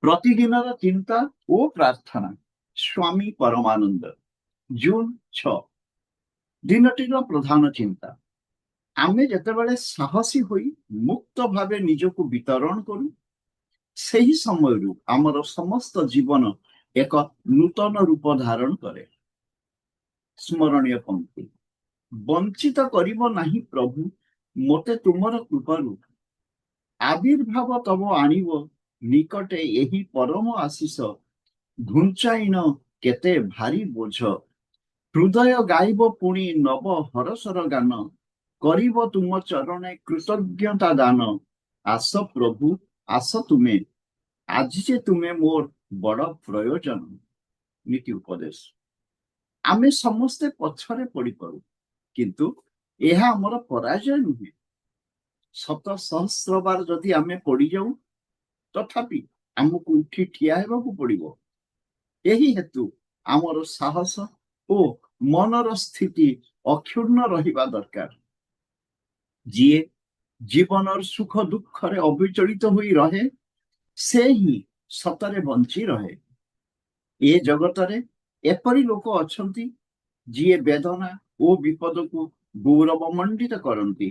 ପ୍ରତିଦିନର ଚିନ୍ତା ଓ ପ୍ରାର୍ଥନା। ସ୍ୱାମୀ ପରମାନନ୍ଦ। ଜୁନ୍ 6। ଦିନଟିର ପ୍ରଧାନ ଚିନ୍ତା। ଆମେ ଯେତେବେଳେ ସାହସୀ ହୋଇ ମୁକ୍ତ ଭାବେ ନିଜକୁ ବିତରଣ କରୁ, ସେହି ସମୟରୁ ଆମର ସମସ୍ତ ଜୀବନ ଏକ ନୂତନ ରୂପ ଧାରଣ କରେ। ସ୍ମରଣୀୟ ପଂକ୍ତି। ବଞ୍ଚିତ କରିବ ନାହିଁ ପ୍ରଭୁ ମୋତେ ତୁମର କୃପାରୁ, ଆବିର୍ଭାବ ତବ ଆଣିବ ନିକଟେ ଏହି ପରମ ଆଶିଷ, ଘୁଞ୍ଚାଇନ କେତେ ଭାରି ବୋଝ, ହୃଦୟ ଗାଇବ ପୁଣି ନବ ହରସର ଗାନ, କରିବ ତୁମ ଚରଣେ କୃତଜ୍ଞତା ଦାନ। ଆସ ପ୍ରଭୁ ଆସ ତୁମେ, ଆଜି ଯେ ତୁମେ ମୋର ବଡ଼ ପ୍ରୟୋଜନ। ନୀତି ଉପଦେଶ। ଆମେ ସମସ୍ତେ ପଛରେ ପଡ଼ିପାରୁ, କିନ୍ତୁ ଏହା ଆମର ପରାଜୟ ନୁହେଁ। ଶତ ସହସ୍ର ବାର ଯଦି ଆମେ ପଡ଼ିଯାଉ, ତଥାପି ଆମକୁ ଉଠି ଠିଆ ହେବାକୁ ପଡ଼ିବ। ଏହି ହେତୁ ଆମର ସାହସ ଓ ମନର ସ୍ଥିତି ଅକ୍ଷୁର୍ଣ୍ଣ ରହିବା ଦରକାର। ଯିଏ ଜୀବନର ସୁଖ ଦୁଃଖରେ ଅବିଚଳିତ ହୋଇ ରହେ, ସେ ହିଁ ସତରେ ବଞ୍ଚି ରହେ। ଏ ଜଗତରେ ଏପରି ଲୋକ ଅଛନ୍ତି ଯିଏ ବେଦନା ଓ ବିପଦକୁ ଗୌରବମଣ୍ଡିତ କରନ୍ତି।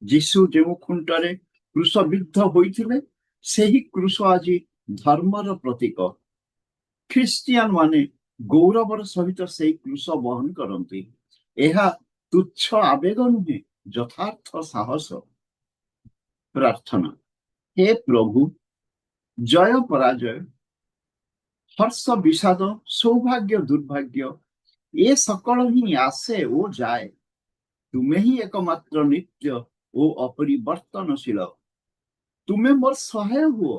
ଯୀଶୁ ଯେଉଁ ଖୁଣ୍ଟରେ କ୍ରୁଶବିଦ୍ଧ ହୋଇଥିଲେ, ସେହି କ୍ରୁଶ ଆଜି ଧର୍ମର ପ୍ରତୀକ। ଖ୍ରୀଷ୍ଟିଆନ ମାନେ ଗୌରବର ସହିତ ସେହି କ୍ରୁଶ ବହନ କରନ୍ତି। ଏହା ତୁଚ୍ଛ ଆବେଗ ନୁହେଁ, ଯଥାର୍ଥ ସାହସ। ପ୍ରାର୍ଥନା। ହେ ପ୍ରଭୁ, ଜୟ ପରାଜୟ, ହର୍ଷ ବିଷାଦ, ସୌଭାଗ୍ୟ ଦୁର୍ଭାଗ୍ୟ, ଏ ସକଳ ହିଁ ଆସେ ଓ ଯାଏ। ତୁମେ ହିଁ ଏକମାତ୍ର ନିତ୍ୟ ଓ ଅପରିବର୍ତ୍ତନଶୀଳ। ତୁମେ ମୋର ସହାୟ ହୁଅ,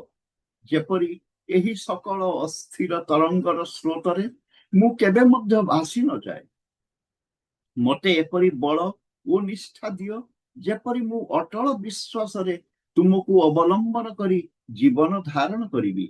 ଯେପରି ଏହି ସକଳ ଅସ୍ଥିର ତରଙ୍ଗର ସ୍ରୋତରେ ମୁଁ କେବେ ମଧ୍ୟ ଭାସି ନଯାଏ। ମୋତେ ଏପରି ବଳ ଓ ନିଷ୍ଠା ଦିଅ, ଯେପରି ମୁଁ ଅଟଳ ବିଶ୍ୱାସରେ ତୁମକୁ ଅବଲମ୍ବନ କରି ଜୀବନ ଧାରଣ କରିବି।